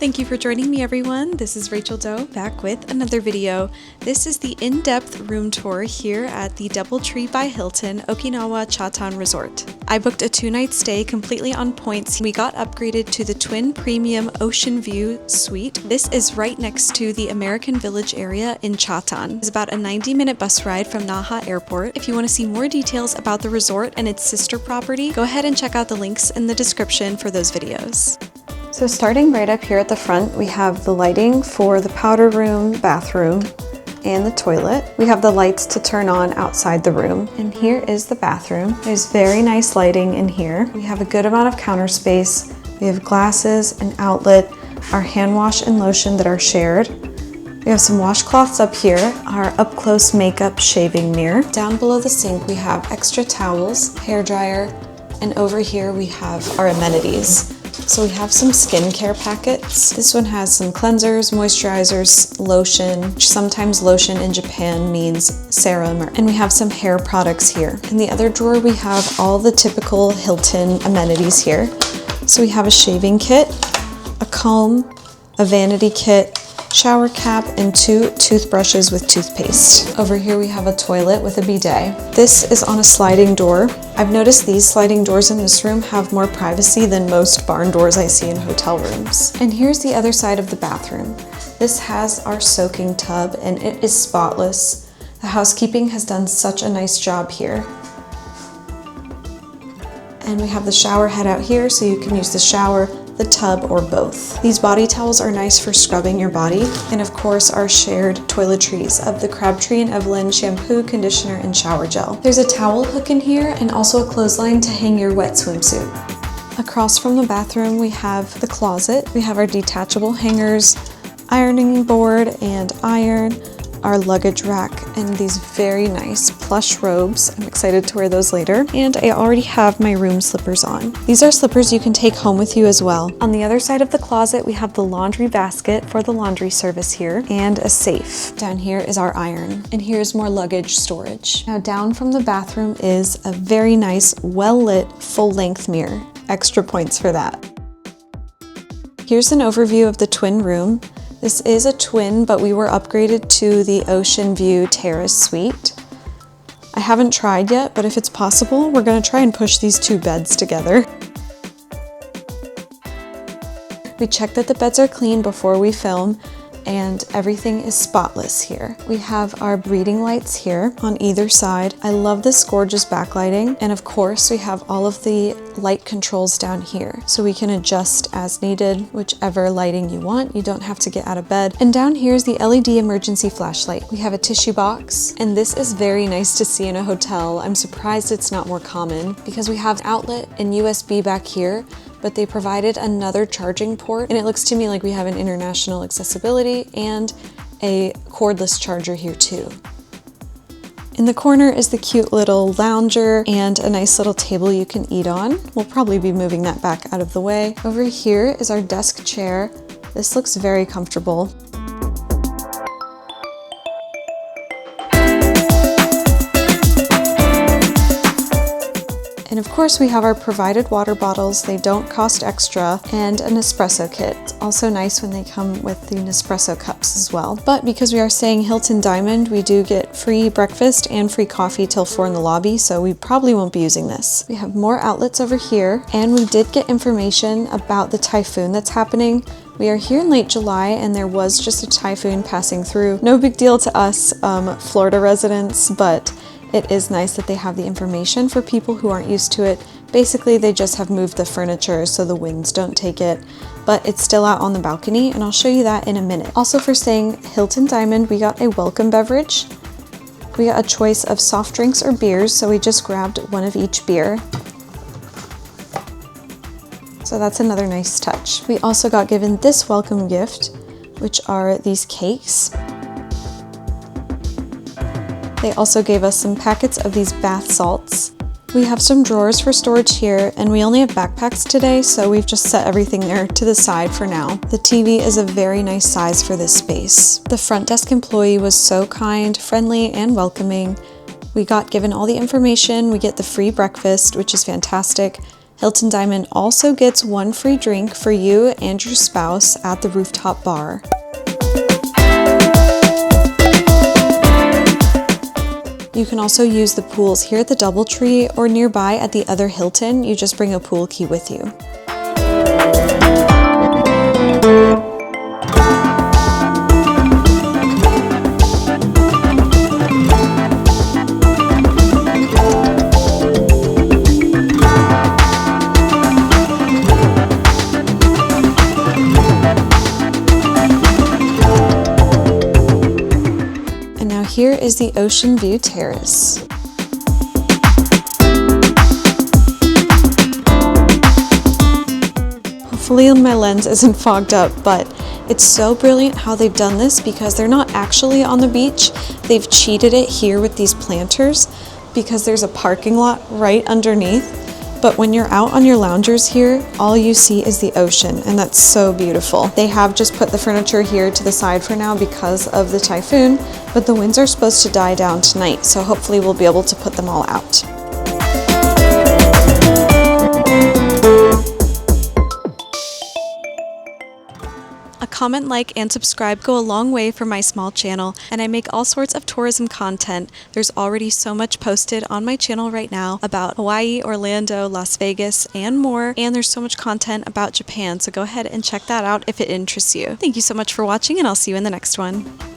Thank you for joining me, everyone. This is Rachel Doe back with another video. This is the in-depth room tour here at the DoubleTree by Hilton Okinawa Chatan Resort. I booked a 2-night stay completely on points. We got upgraded to the Twin Premium Ocean View Suite. This is right next to the American Village area in Chatan. It's about a 90-minute bus ride from Naha Airport. If you want to see more details about the resort and its sister property, go ahead and check out the links in the description for those videos. So starting right up here at the front, we have the lighting for the powder room, bathroom, and the toilet. We have the lights to turn on outside the room. And here is the bathroom. There's very nice lighting in here. We have a good amount of counter space. We have glasses, an outlet, our hand wash and lotion that are shared. We have some washcloths up here, our up-close makeup shaving mirror. Down below the sink, we have extra towels, hair dryer, and over here we have our amenities. So we have some skincare packets. This one has some cleansers, moisturizers, lotion. Sometimes lotion in Japan means serum. And we have some hair products here. In the other drawer, we have all the typical Hilton amenities here. So we have a shaving kit, a comb, a vanity kit, shower cap, and 2 toothbrushes with toothpaste. Over here we have a toilet with a bidet. This is on a sliding door. I've noticed these sliding doors in this room have more privacy than most barn doors I see in hotel rooms. And here's the other side of the bathroom. This has our soaking tub and it is spotless. The housekeeping has done such a nice job here. And we have the shower head out here so you can use the shower, the tub, or both. These body towels are nice for scrubbing your body, and of course our shared toiletries of the Crabtree and Evelyn shampoo, conditioner, and shower gel. There's a towel hook in here and also a clothesline to hang your wet swimsuit. Across from the bathroom we have the closet. We have our detachable hangers, ironing board and iron, our luggage rack, and these very nice plush robes. I'm excited to wear those later. And I already have my room slippers on. These are slippers you can take home with you as well. On the other side of the closet, we have the laundry basket for the laundry service here and a safe. Down here is our iron. And here's more luggage storage. Now down from the bathroom is a very nice, well-lit, full-length mirror. Extra points for that. Here's an overview of the twin room. This is a twin, but we were upgraded to the Ocean View Terrace Suite. I haven't tried yet, but if it's possible, we're gonna try and push these 2 beds together. We check that the beds are clean before we film, and everything is spotless here. We have our breathing lights here on either side. I love this gorgeous backlighting, and of course we have all of the light controls down here, so we can adjust as needed, whichever lighting you want. You don't have to get out of bed. And down here is the LED emergency flashlight. We have a tissue box, and this is very nice to see in a hotel. I'm surprised it's not more common because we have outlet and USB back here, but they provided another charging port, and it looks to me like we have an international accessibility and a cordless charger here too. In the corner is the cute little lounger and a nice little table you can eat on. We'll probably be moving that back out of the way. Over here is our desk chair. This looks very comfortable. And of course we have our provided water bottles. They don't cost extra, and an espresso kit. It's also nice when they come with the Nespresso cups as well. But because we are staying Hilton Diamond, we do get free breakfast and free coffee till 4 in the lobby, so we probably won't be using this. We have more outlets over here, and we did get information about the typhoon that's happening. We are here in late July and there was just a typhoon passing through. No big deal to us Florida residents, but it is nice that they have the information for people who aren't used to it. Basically, they just have moved the furniture so the winds don't take it, but it's still out on the balcony, and I'll show you that in a minute. Also, for staying Hilton Diamond, we got a welcome beverage. We got a choice of soft drinks or beers, so we just grabbed one of each beer. So that's another nice touch. We also got given this welcome gift, which are these cakes. They also gave us some packets of these bath salts. We have some drawers for storage here, and we only have backpacks today, so we've just set everything there to the side for now. The TV is a very nice size for this space. The front desk employee was so kind, friendly, and welcoming. We got given all the information. We get the free breakfast, which is fantastic, Hilton Diamond also gets one free drink for you and your spouse at the rooftop bar. You can also use the pools here at the DoubleTree or nearby at the other Hilton. You just bring a pool key with you. Here is the Ocean View Terrace. Hopefully my lens isn't fogged up, but it's so brilliant how they've done this because they're not actually on the beach. They've cheated it here with these planters because there's a parking lot right underneath. But when you're out on your loungers here, all you see is the ocean, and that's so beautiful. They have just put the furniture here to the side for now because of the typhoon, but the winds are supposed to die down tonight, so hopefully we'll be able to put them all out. A comment, like, and subscribe go a long way for my small channel, and I make all sorts of tourism content. There's already so much posted on my channel right now about Hawaii, Orlando, Las Vegas, and more, and there's so much content about Japan, so go ahead and check that out if it interests you. Thank you so much for watching, and I'll see you in the next one.